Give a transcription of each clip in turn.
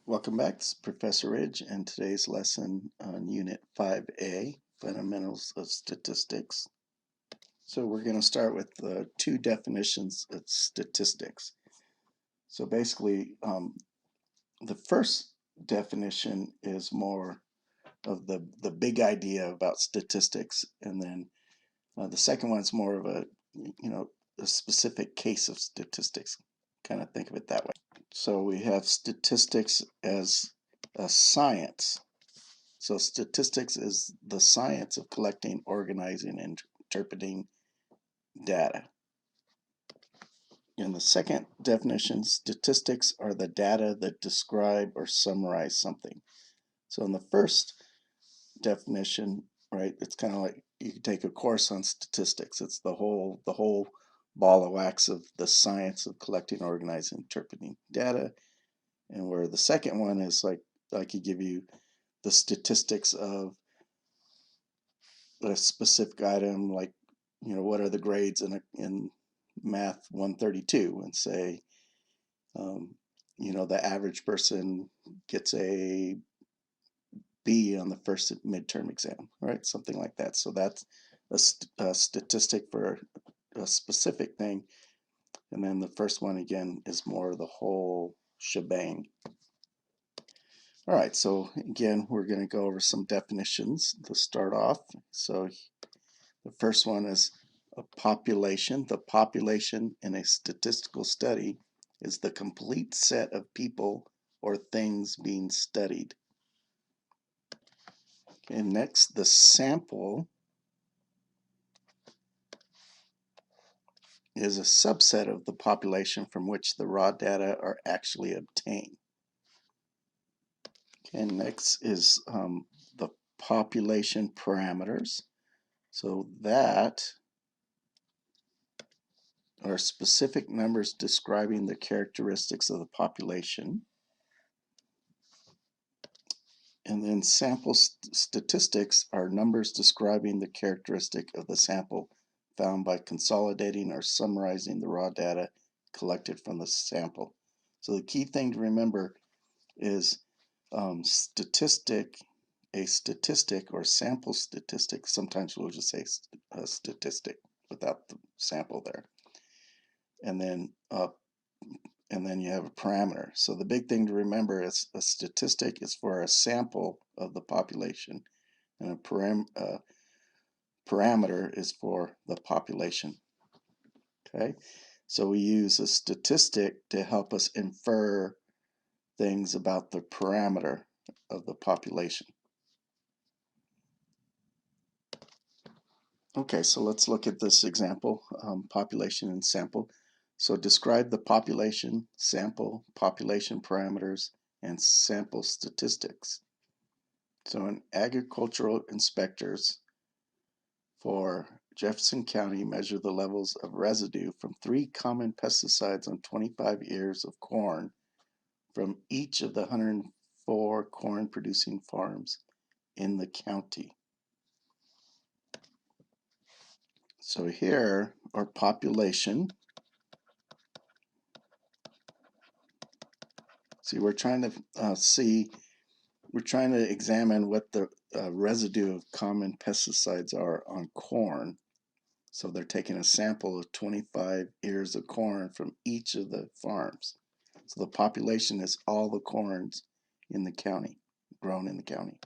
Welcome back. This is Professor Ridge and today's lesson on Unit 5A, Fundamentals of Statistics. So we're going to start with two definitions of statistics. So basically, the first definition is more of the big idea about statistics, and then the second one is more of a specific case of statistics. Kind of think of it that way. So we have statistics as a science. So statistics is the science of collecting, organizing, and interpreting data. In the second definition, statistics are the data that describe or summarize something. So in the first definition, right, it's kind of like you could take a course on statistics. It's the whole ball of wax of the science of collecting, organizing, interpreting data. And where the second one is like you give you the statistics of a specific item, like what are the grades in Math 132, and say the average person gets a B on the first midterm exam, right? Something like that. So that's a statistic for a specific thing, and then the first one again is more the whole shebang. All right, so again, we're going to go over some definitions to start off. So the first one is a population. The population in a statistical study is the complete set of people or things being studied. And next, the sample is a subset of the population from which the raw data are actually obtained. And next is the population parameters. So that are specific numbers describing the characteristics of the population. And then sample statistics are numbers describing the characteristic of the sample found by consolidating or summarizing the raw data collected from the sample. So the key thing to remember is a statistic or sample statistic. Sometimes we'll just say a statistic without the sample there. And then you have a parameter. So the big thing to remember is a statistic is for a sample of the population, and a parameter is for the population. Okay, so we use a statistic to help us infer things about the parameter of the population. Okay, so let's look at this example, population and sample. So describe the population, sample, population parameters, and sample statistics. So an agricultural inspectors for Jefferson County measure the levels of residue from 3 common pesticides on 25 ears of corn from each of the 104 corn producing farms in the county. So here, our population. See, we're trying to examine what the residue of common pesticides are on corn. So they're taking a sample of 25 ears of corn from each of the farms. So the population is all the corns in the county, grown in the county.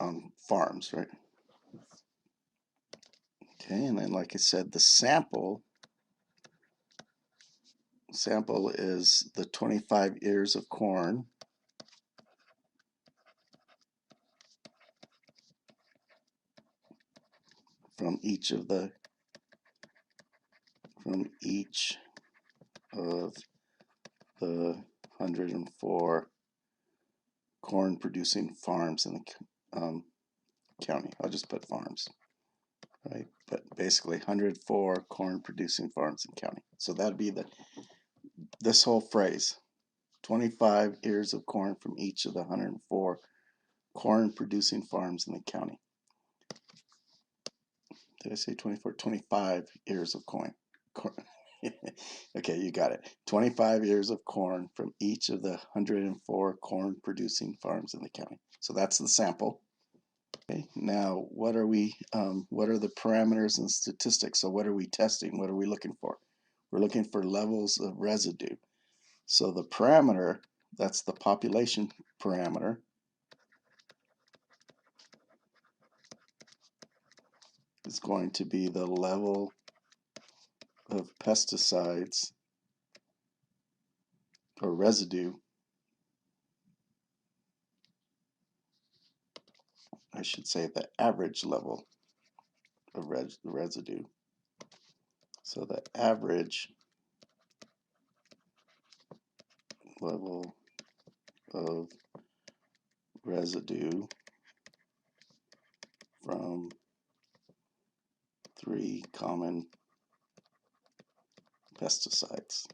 On farms, right? Okay, and then like I said, the sample is the 25 ears of corn from each of the 104 corn producing farms in the county. I'll just put farms, right? But basically 104 corn producing farms in county. So that'd be this whole phrase. 25 ears of corn from each of the 104 corn producing farms in the county. Did I say 24? 25 ears of corn. Okay, you got it. 25 ears of corn from each of the 104 corn producing farms in the county. So that's the sample. Okay, now what are the parameters and statistics? So what are we testing? What are we looking for? We're looking for levels of residue. So the parameter, that's the population parameter, is going to be the level of pesticides or residue, I should say the average level of residue. So the average level of residue from 3 common pesticides.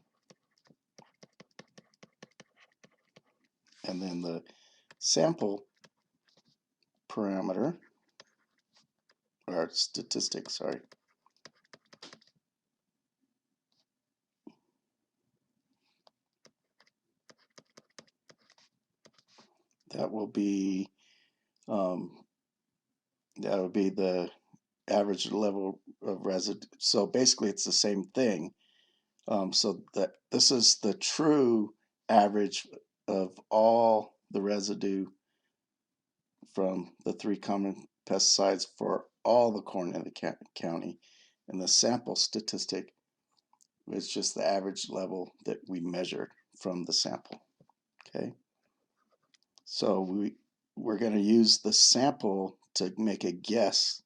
And then the sample parameter, or statistic, sorry, that will be the average level of residue. So basically it's the same thing. So that this is the true average of all the residue from the 3 common pesticides for all the corn in the county. And the sample statistic is just the average level that we measured from the sample. Okay, so we're going to use the sample to make a guess,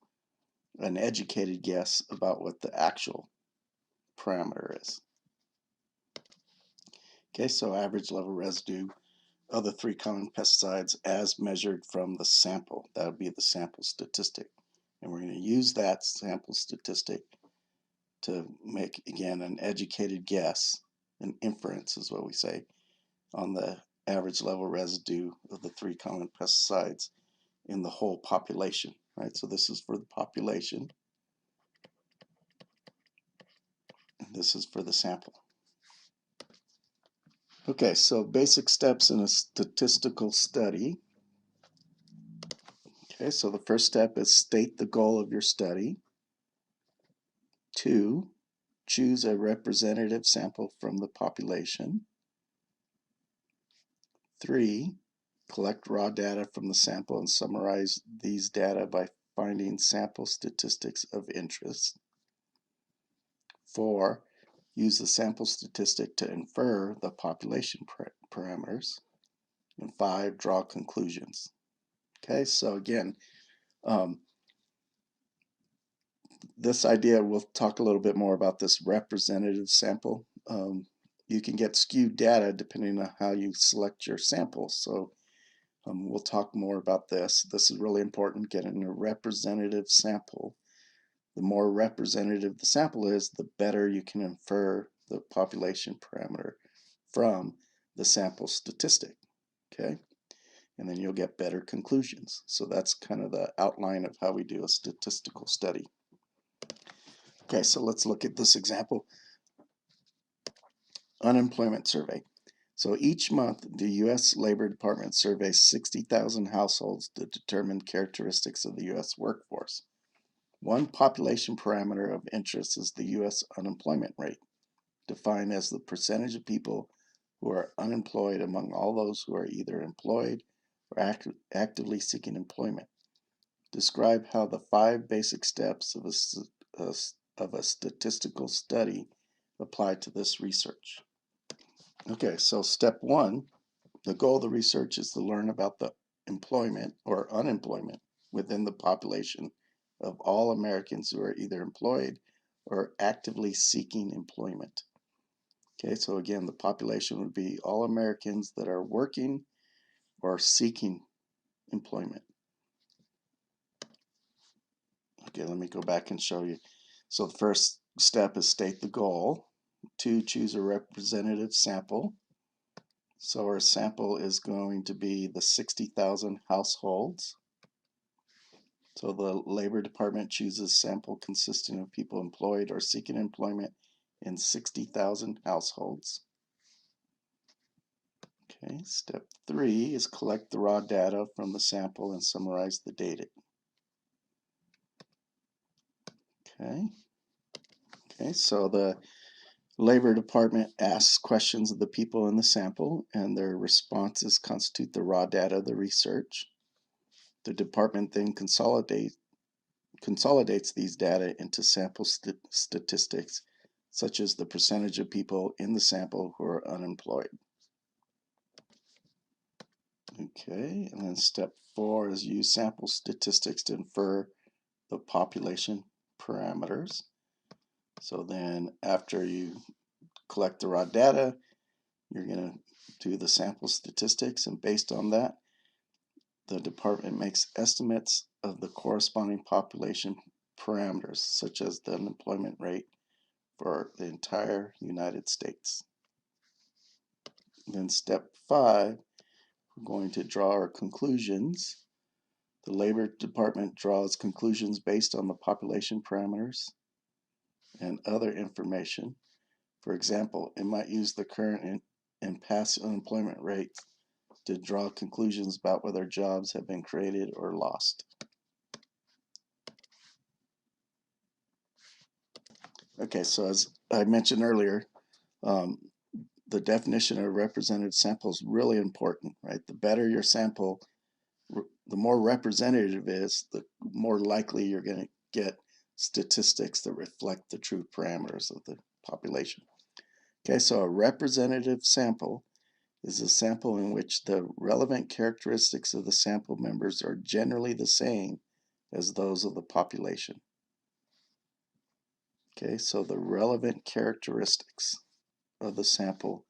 an educated guess about what the actual parameter is. Okay, so average level residue of the 3 common pesticides as measured from the sample. That would be the sample statistic. And we're going to use that sample statistic to make, again, an educated guess, an inference is what we say, on the average level residue of the 3 common pesticides in the whole population. Right? So this is for the population, and this is for the sample. Okay, so basic steps in a statistical study. Okay, so the first step is state the goal of your study. 2, choose a representative sample from the population. 3, collect raw data from the sample and summarize these data by finding sample statistics of interest. 4, use the sample statistic to infer the population parameters. And 5, draw conclusions. Okay, so again, this idea, we'll talk a little bit more about this representative sample. You can get skewed data depending on how you select your samples. So we'll talk more about this. This is really important, getting a representative sample. The more representative the sample is, the better you can infer the population parameter from the sample statistic. Okay? And then you'll get better conclusions. So that's kind of the outline of how we do a statistical study. Okay, so let's look at this example. Unemployment survey. So each month, the U.S. Labor Department surveys 60,000 households to determine characteristics of the U.S. workforce. One population parameter of interest is the U.S. unemployment rate, defined as the percentage of people who are unemployed among all those who are either employed or actively seeking employment. Describe how the 5 basic steps of a statistical study apply to this research. Okay, so step 1, the goal of the research is to learn about the employment or unemployment within the population of all Americans who are either employed or actively seeking employment. Okay, so again, the population would be all Americans that are working or seeking employment. Okay, let me go back and show you. So the first step is state the goal. 2, choose a representative sample. So our sample is going to be the 60,000 households. So the Labor Department chooses sample consisting of people employed or seeking employment in 60,000 households. Okay, step 3 is collect the raw data from the sample and summarize the data. Okay, so the Labor Department asks questions of the people in the sample, and their responses constitute the raw data of the research. The department then consolidates these data into sample statistics, such as the percentage of people in the sample who are unemployed. Okay, and then step 4 is use sample statistics to infer the population parameters. So then after you collect the raw data, you're going to do the sample statistics, and based on that, the department makes estimates of the corresponding population parameters, such as the unemployment rate for the entire United States. Then step 5, we're going to draw our conclusions. The Labor Department draws conclusions based on the population parameters and other information. For example, it might use the current and past unemployment rates to draw conclusions about whether jobs have been created or lost. Okay, so as I mentioned earlier, the definition of a representative sample is really important, right? The better your sample, the more representative it is, the more likely you're going to get statistics that reflect the true parameters of the population. Okay, so a representative sample is a sample in which the relevant characteristics of the sample members are generally the same as those of the population. Okay, so the relevant characteristics of the sample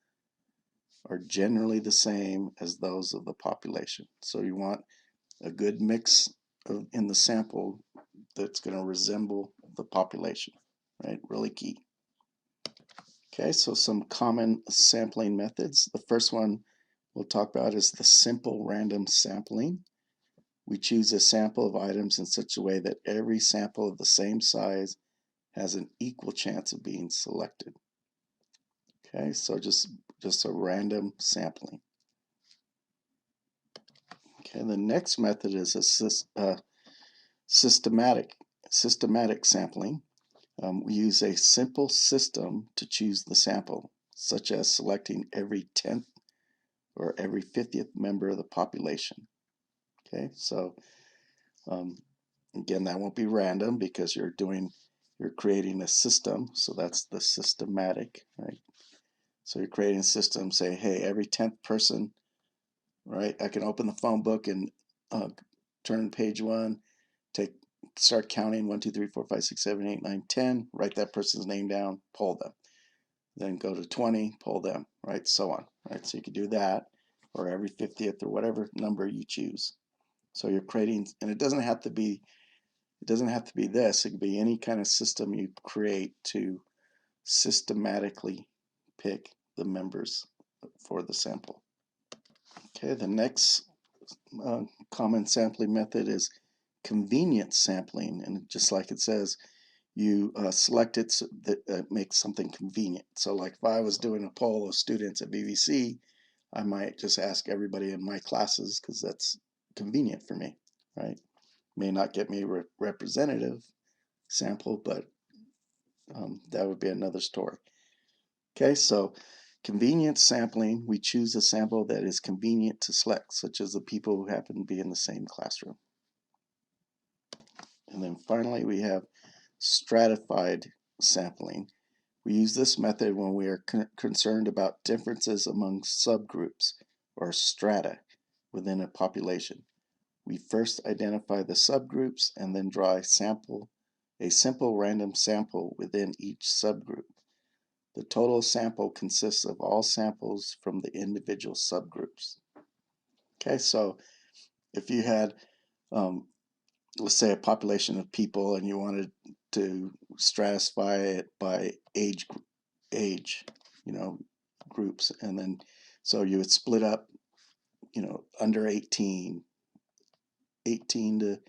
are generally the same as those of the population. So you want a good mix in the sample that's going to resemble the population, right? Really key. Okay, so some common sampling methods. The first one we'll talk about is the simple random sampling. We choose a sample of items in such a way that every sample of the same size has an equal chance of being selected. Okay, so just a random sampling. Okay, the next method is a systematic sampling. We use a simple system to choose the sample, such as selecting every 10th or every 50th member of the population. Okay, so again, that won't be random because you're creating a system, so that's the systematic, right? So you're creating a system, say, hey, every 10th person, right? I can open the phone book and turn to page 1, start counting 1, 2, 3, 4, 5, 6, 7, 8, 9, 10, write that person's name down, pull them. Then go to 20, pull them, right? So on, right? So you can do that, or every 50th or whatever number you choose. So you're creating, and it doesn't have to be this. It could be any kind of system you create to systematically pick the members for the sample. Okay, the next common sampling method is convenience sampling, and just like it says, you select it so that makes something convenient. So like if I was doing a poll of students at BBC, I might just ask everybody in my classes because that's convenient for me, right? May not get me a representative sample, but that would be another story. Okay, so convenience sampling, we choose a sample that is convenient to select, such as the people who happen to be in the same classroom. And then finally, we have stratified sampling. We use this method when we are concerned about differences among subgroups or strata within a population. We first identify the subgroups and then draw a simple random sample within each subgroup. The total sample consists of all samples from the individual subgroups. Okay, so if you had let's say a population of people and you wanted to stratify it by age, groups, and then So you would split up, under 18, 18 to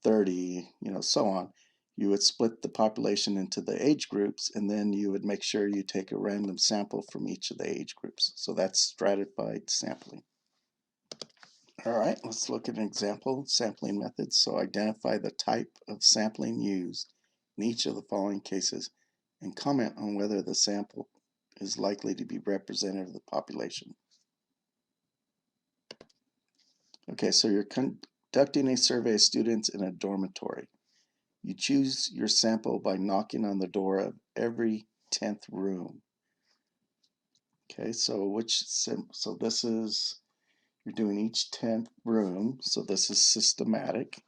30, so on. You would split the population into the age groups, and then you would make sure you take a random sample from each of the age groups. So that's stratified sampling. All right, let's look at an example sampling methods. So identify the type of sampling used in each of the following cases and comment on whether the sample is likely to be representative of the population. Okay, so you're conducting a survey of students in a dormitory. You choose your sample by knocking on the door of every 10th room. Okay, so so this is, you're doing each 10th room, so this is systematic.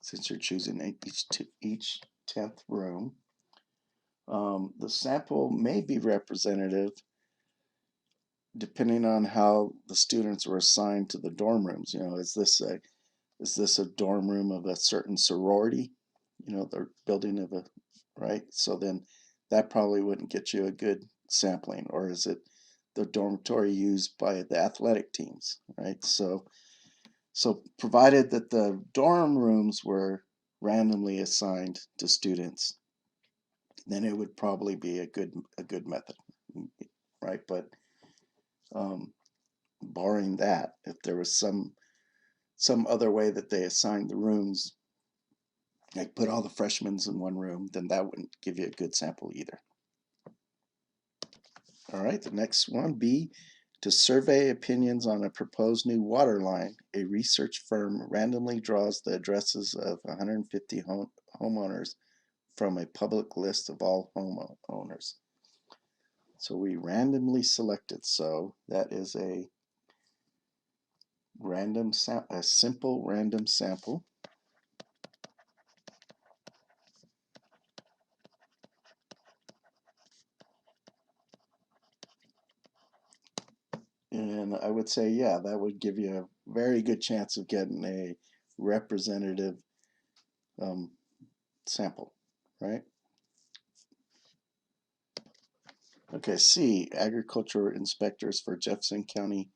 Since you're choosing each 10th room. The sample may be representative depending on how the students were assigned to the dorm rooms. Is this a dorm room of a certain sorority? They're building of a, right? So then that probably wouldn't get you a good sampling. Or is it the dormitory used by the athletic teams, right? So provided that the dorm rooms were randomly assigned to students, then it would probably be a good method, right? But um, barring that, if there was some other way that they assigned the rooms, like put all the freshmen in one room, then that wouldn't give you a good sample either. All right, the next one, B, to survey opinions on a proposed new water line, a research firm randomly draws the addresses of 150 homeowners from a public list of all homeowners. So we randomly selected, so that is a simple random sample. And I would say, yeah, that would give you a very good chance of getting a representative um, sample, right? Okay, C, agriculture inspectors for Jefferson County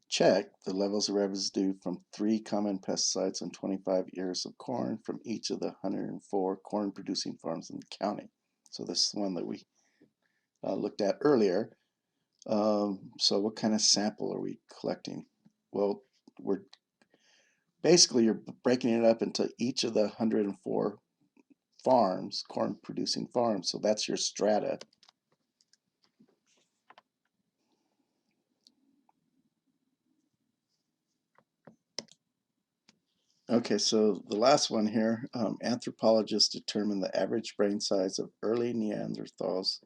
check the levels of residue from 3 common pesticides on 25 ears of corn from each of the 104 corn producing farms in the county. So this is one that we looked at earlier. So what kind of sample are we collecting? Well, we're basically, you're breaking it up into each of the 104 farms, corn producing farms. So that's your strata. Okay, so the last one here, anthropologists determined the average brain size of early Neanderthals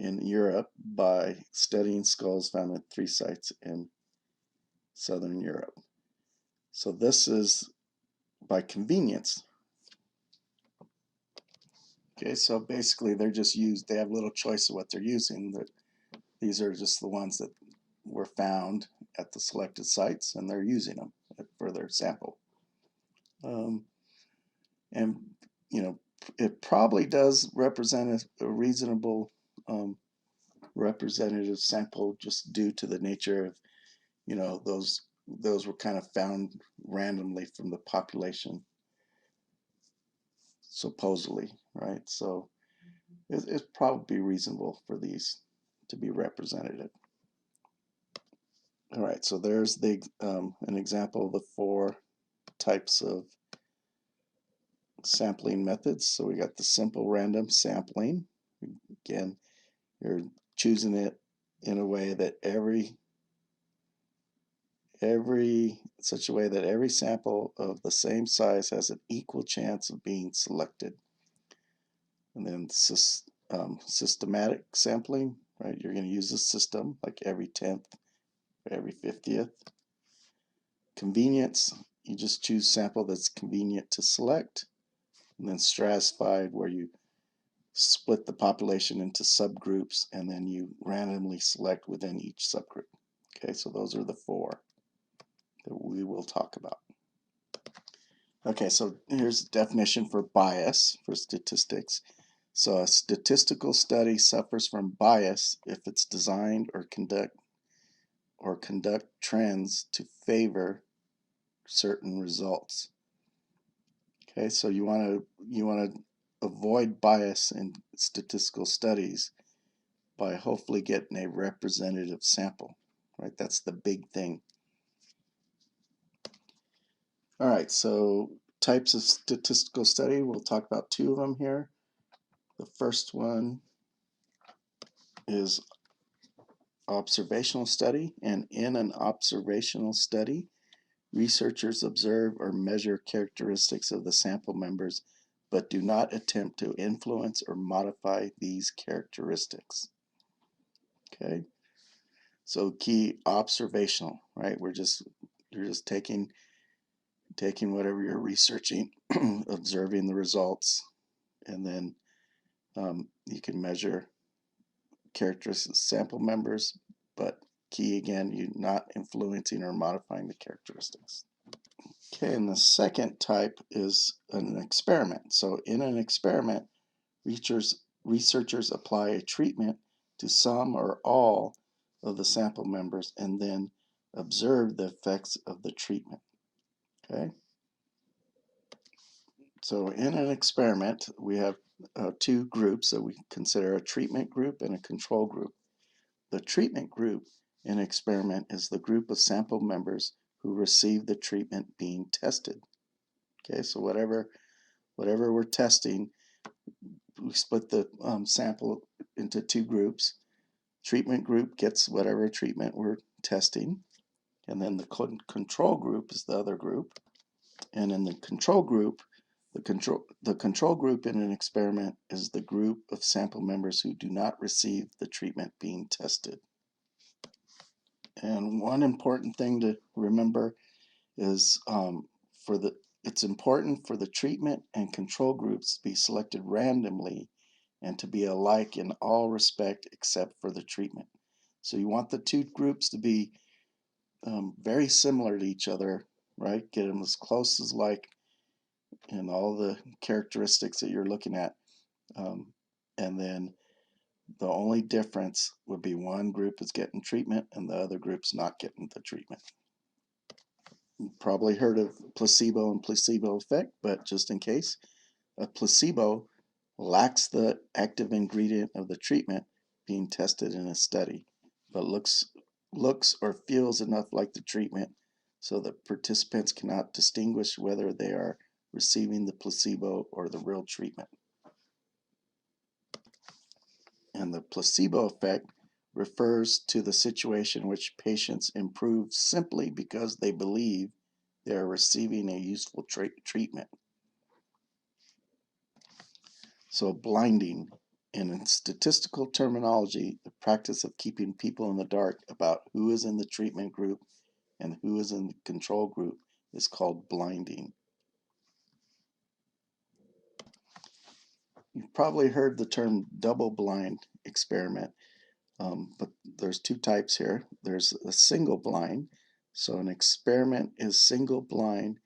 in Europe by studying skulls found at 3 sites in southern Europe. So this is by convenience. Okay, so basically they have little choice of what they're using. These are just the ones that were found at the selected sites, and they're using them for their sample. And it probably does represent a reasonable representative sample, just due to the nature of those were kind of found randomly from the population, supposedly, right? So it's probably reasonable for these to be representative. All right, so there's an example of the 4 types of sampling methods. So we got the simple random sampling. Again, you're choosing it in a way that such a way that every sample of the same size has an equal chance of being selected. And then systematic sampling, right? You're going to use a system like every 10th, every 50th. Convenience, you just choose sample that's convenient to select. And then stratified, where you split the population into subgroups and then you randomly select within each subgroup. Okay, so those are the 4 that we will talk about. Okay, so here's a definition for bias for statistics. So a statistical study suffers from bias if it's designed or conduct trends to favor certain results. Okay, so you want to avoid bias in statistical studies by hopefully getting a representative sample, right? That's the big thing. All right, so types of statistical study, we'll talk about two of them here. The first one is observational study, and in an observational study, researchers observe or measure characteristics of the sample members but do not attempt to influence or modify these characteristics. Okay, so key observational, right? You're just taking whatever you're researching, observing the results, and then you can measure characteristics of sample members, but key again, you're not influencing or modifying the characteristics. Okay, and the second type is an experiment. So in an experiment, researchers apply a treatment to some or all of the sample members and then observe the effects of the treatment. Okay, so in an experiment, we have two groups that we consider a treatment group and a control group. The treatment group in an experiment is the group of sample members who receive the treatment being tested. Okay, so whatever we're testing, we split the sample into two groups. Treatment group gets whatever treatment we're testing, and then the control group is the other group. And in the control group, the control group in an experiment is the group of sample members who do not receive the treatment being tested. And one important thing to remember is it's important for the treatment and control groups to be selected randomly and to be alike in all respect except for the treatment. So you want the two groups to be very similar to each other, right? Get them as close as like in all the characteristics that you're looking at. And then the only difference would be one group is getting treatment and the other group's not getting the treatment. You've probably heard of placebo and placebo effect, but just in case, a placebo lacks the active ingredient of the treatment being tested in a study, but looks or feels enough like the treatment so that participants cannot distinguish whether they are receiving the placebo or the real treatment. And the placebo effect refers to the situation in which patients improve simply because they believe they are receiving a useful treatment. So blinding, in statistical terminology, the practice of keeping people in the dark about who is in the treatment group and who is in the control group is called blinding. You've probably heard the term double-blind experiment, but there's two types here. There's a single blind. So an experiment is single blind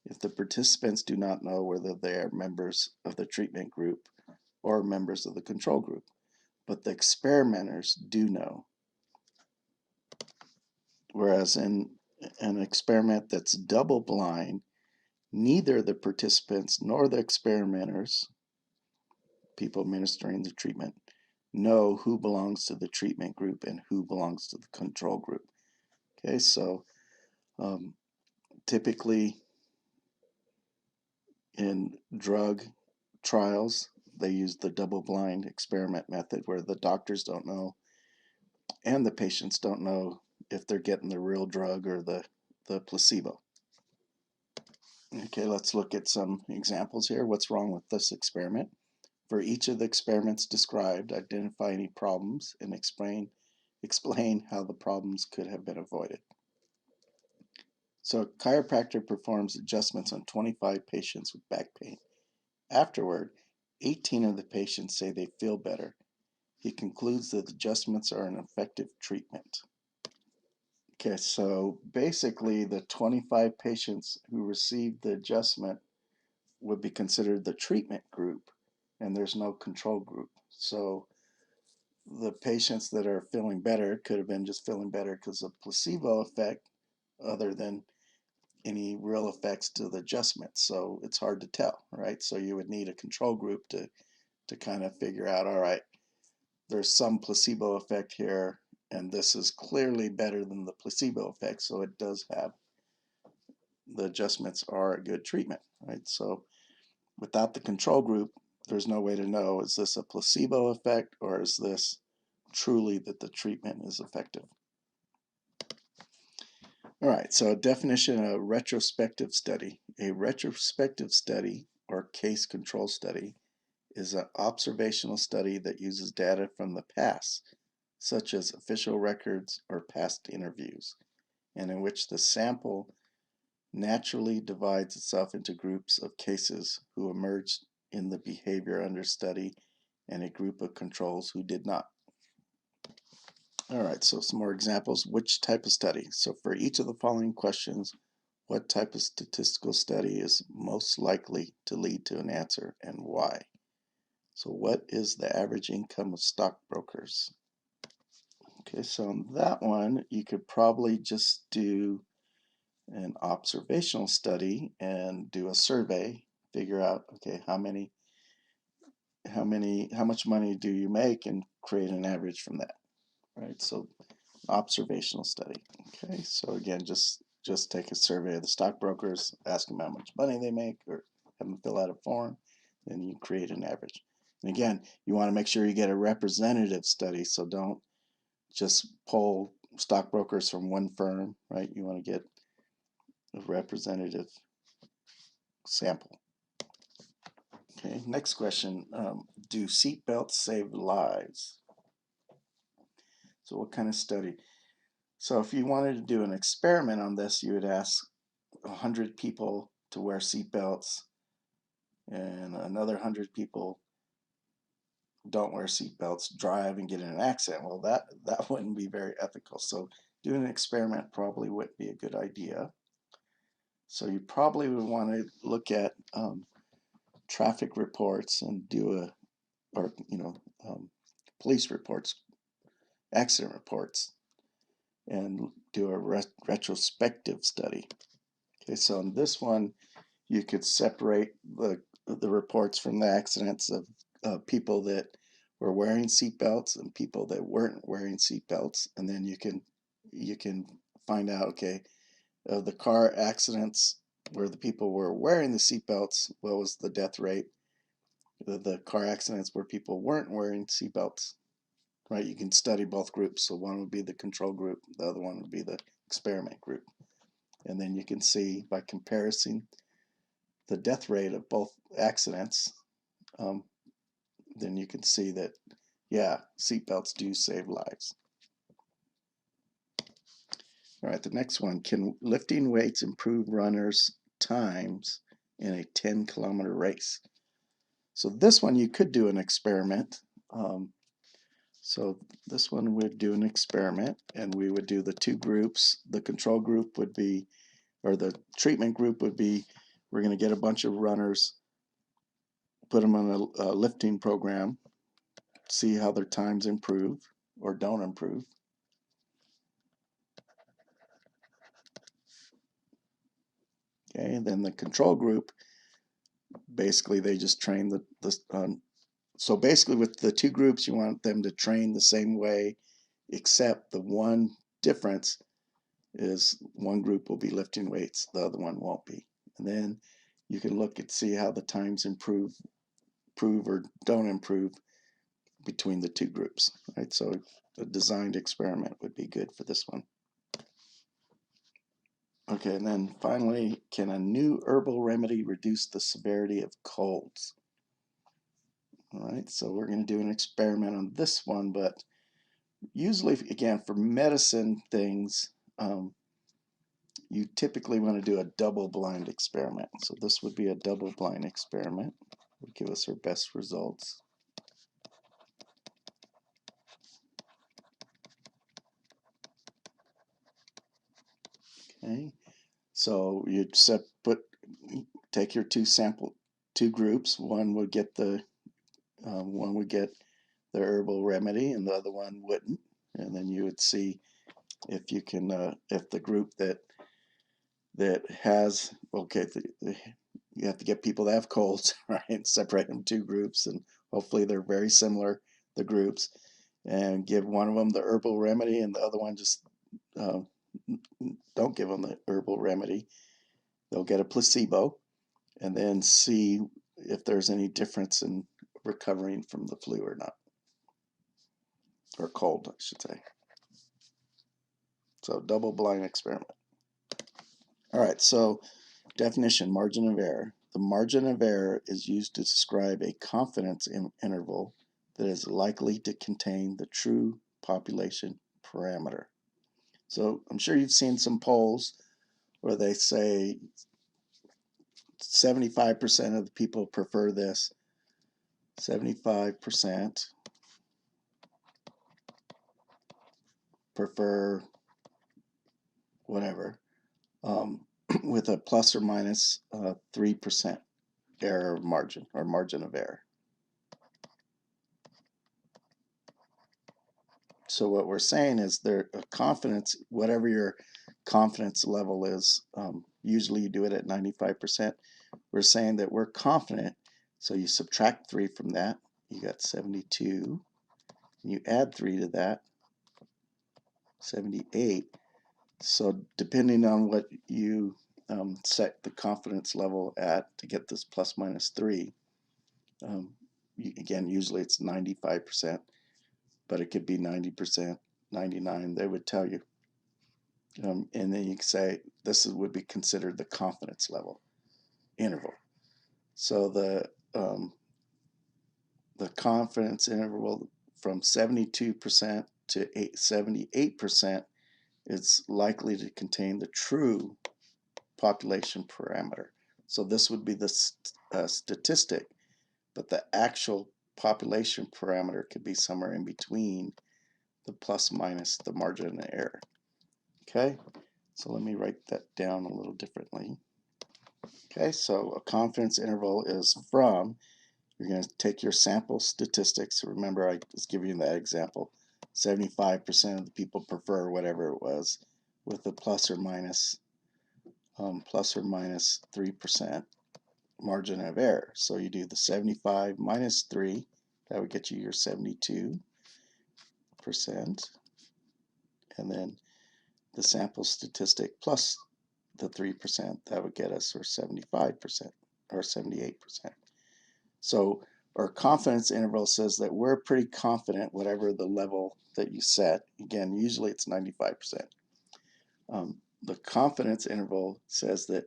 if the participants do not know whether they are members of the treatment group or members of the control group, but the experimenters do know. Whereas in an experiment that's double blind, neither the participants nor the experimenters, people administering the treatment, know who belongs to the treatment group and who belongs to the control group. Okay, so typically in drug trials, they use the double-blind experiment method where the doctors don't know and the patients don't know if they're getting the real drug or the placebo. Okay, let's look at some examples here. What's wrong with this experiment? For each of the experiments described, identify any problems and explain how the problems could have been avoided. So a chiropractor performs adjustments on 25 patients with back pain. Afterward, 18 of the patients say they feel better. He concludes that adjustments are an effective treatment. Okay, so basically the 25 patients who received the adjustment would be considered the treatment group, and there's no control group. So the patients that are feeling better could have been just feeling better because of placebo effect, other than any real effects to the adjustment. So it's hard to tell, right? So you would need a control group to kind of figure out, all right, there's some placebo effect here, and this is clearly better than the placebo effect, so it does have, the adjustments are a good treatment, right? So without the control group, there's no way to know, is this a placebo effect or is this truly that the treatment is effective? All right, so a definition of retrospective study. A retrospective study or case control study is an observational study that uses data from the past, such as official records or past interviews, and in which the sample naturally divides itself into groups of cases who emerged in the behavior under study and a group of controls who did not. All right, so some more examples. Which type of study? So for each of the following questions, what type of statistical study is most likely to lead to an answer and why? So what is the average income of stockbrokers? Okay, so on that one, you could probably just do an observational study and do a survey, figure out, okay, how much money do you make, and create an average from that, right? So observational study. Okay, so again, just take a survey of the stockbrokers, ask them how much money they make, or have them fill out a form, then you create an average. And again, you want to make sure you get a representative study, so don't just poll stockbrokers from one firm, right? You want to get a representative sample. Okay, next question. Do seatbelts save lives? So what kind of study? So if you wanted to do an experiment on this, you would ask 100 people to wear seatbelts and another 100 people don't wear seatbelts, drive and get in an accident. Well, that wouldn't be very ethical. So doing an experiment probably wouldn't be a good idea. So you probably would want to look at traffic reports and do or police reports, accident reports, and do a retrospective study. Okay, so in this one, you could separate the reports from the accidents of people that were wearing seatbelts and people that weren't wearing seatbelts, and then you can find out, okay, of the car accidents where the people were wearing the seatbelts, what was the death rate? The car accidents where people weren't wearing seatbelts, right? You can study both groups. So one would be the control group, the other one would be the experiment group. And then you can see by comparison the death rate of both accidents, then you can see that, yeah, seatbelts do save lives. All right, the next one, can lifting weights improve runners' times in a 10-kilometer race? So this one you could do an experiment. So this one would do an experiment, and we would do the two groups. The control group would be, or the treatment group would be, we're going to get a bunch of runners, put them on a lifting program, see how their times improve or don't improve. Okay, and then the control group, basically they just train so basically with the two groups, you want them to train the same way, except the one difference is one group will be lifting weights, the other one won't be. And then you can look and see how the times improve or don't improve between the two groups, right? So a designed experiment would be good for this one. Okay, and then finally, can a new herbal remedy reduce the severity of colds? All right, so we're going to do an experiment on this one, but usually, again, for medicine things, you typically want to do a double-blind experiment. So this would be a double-blind experiment. It would give us our best results. Okay, so you'd take your two two groups. One would get the herbal remedy, and the other one wouldn't. And then you would see if you can, if the group that has, okay, you have to get people that have colds, right? Separate them two groups, and hopefully they're very similar, the groups, and give one of them the herbal remedy, and the other one just don't give them the herbal remedy. They'll get a placebo, and then see if there's any difference in recovering from the flu or not, or cold, I should say. So double-blind experiment. All right, so definition, margin of error. The margin of error is used to describe a confidence interval that is likely to contain the true population parameter. So I'm sure you've seen some polls where they say 75% of the people prefer this, 75% prefer whatever, with a plus or minus 3% error margin, or margin of error. So what we're saying is there a confidence, whatever your confidence level is, usually you do it at 95%. We're saying that we're confident, so you subtract 3 from that, you got 72, and you add 3 to that, 78. So depending on what you set the confidence level at to get this plus minus 3, again, usually it's 95%, but it could be 90%, 99%, they would tell you. And then you can say this would be considered the confidence level interval. So the confidence interval from 72% to 78% is likely to contain the true population parameter. So this would be the statistic, but the actual population parameter could be somewhere in between the plus minus the margin of error. Okay, so let me write that down a little differently. Okay, so a confidence interval is from, you're going to take your sample statistics. Remember, I was giving you that example. 75% of the people prefer whatever it was, with a plus or minus 3% margin of error. So you do the 75 minus 3, that would get you your 72%, and then the sample statistic plus the 3%, that would get us our 75% or 78%. So our confidence interval says that we're pretty confident whatever the level that you set. Again, usually it's 95%. The confidence interval says that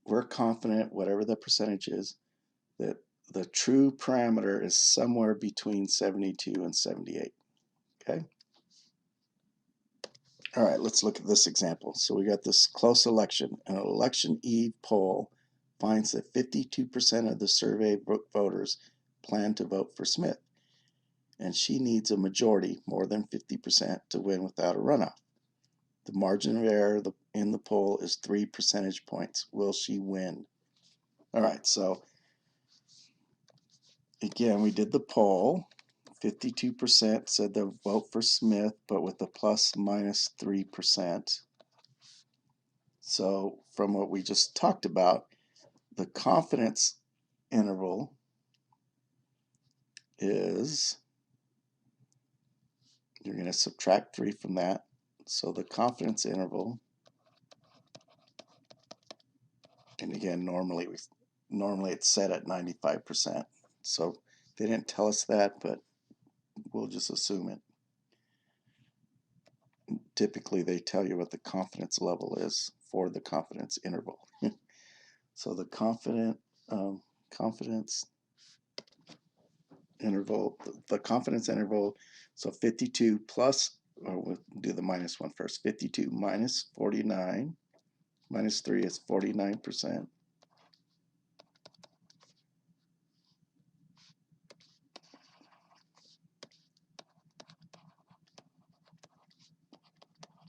we're confident whatever the percentage is that the true parameter is somewhere between 72 and 78. Okay. All right, let's look at this example. So we got this close election. An election eve poll finds that 52% of the surveyed voters plan to vote for Smith, and she needs a majority, more than 50%, to win without a runoff. The margin of error in the poll is 3 percentage points. Will she win? All right, so again, we did the poll. 52% said they'll vote for Smith, but with a plus minus 3%. So from what we just talked about, the confidence interval is, you're going to subtract 3 from that. So the confidence interval, and again, normally it's set at 95%. So they didn't tell us that, but we'll just assume it. Typically, they tell you what the confidence level is for the confidence interval. So the confidence interval, so 52 plus, or we'll do the minus one first. 52 minus 49, minus 3 is 49%.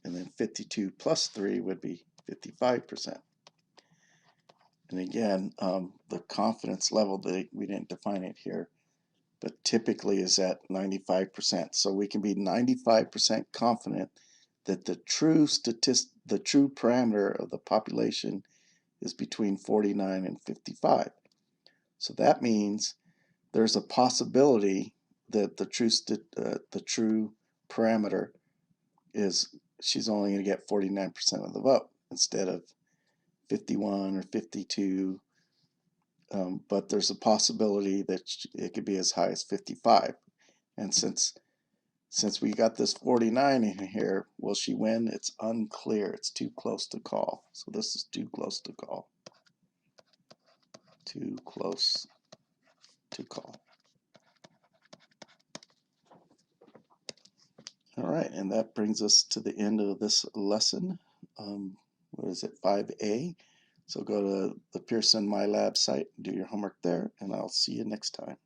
And then 52 plus 3 would be 55%. And again, the confidence level, we didn't define it here, but typically is at 95%. So we can be 95% confident that the true parameter of the population is between 49 and 55. So that means there's a possibility that the true parameter is she's only going to get 49% of the vote instead of 51 or 52. But there's a possibility that it could be as high as 55. And since we got this 49 in here, will she win? It's unclear. It's too close to call. So this is too close to call. Too close to call. All right, and that brings us to the end of this lesson. What is it, 5A? So go to the Pearson My Lab site, do your homework there, and I'll see you next time.